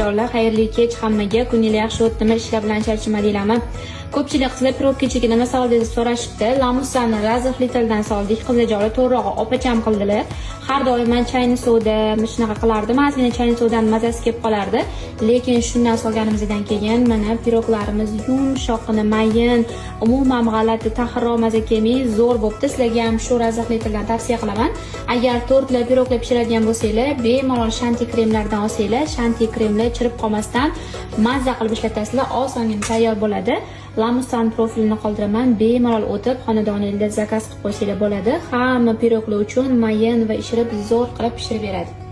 tayyorlar. Xayrli kech hammaga. Kuninglar yaxshi o'tdimi? Ishlar bilan charchamadinglarmi? Ko'pchilik qizlar piroggachiga nima soldi deb so'rashibdi. Lamusani razrli tildan soldik. Qizlarjoli to'g'rirog'i opacham qildilar. Har doim men chayni suvda shunaqa qilardim. Ozgina chayni suvdan mazasi kelib qolardi. Lekin shundan solganimizdan keyin mana piroglarimiz yumshoqqina, mayin, umuman g'alati, tahrir maza kelmay zo'r bo'pti. Sizlarga ham shu razrli tildan tavsiya qilaman. Agar tortlar, piroglar pishiradigan bo'lsanglar, bemalol shanti kremlardan olsanglar, shanti kremlar chirib qolmasdan mazza qilib ishlatasizlar, osongina tayyor bo'ladi. Lamussan profilini qoldiraman, bemalol o'tib xonadoningizda zakaz qilib qo'ysanglar bo'ladi. Hamma piroglar uchun mayin va ishirib zo'r qilib pishirib beradi.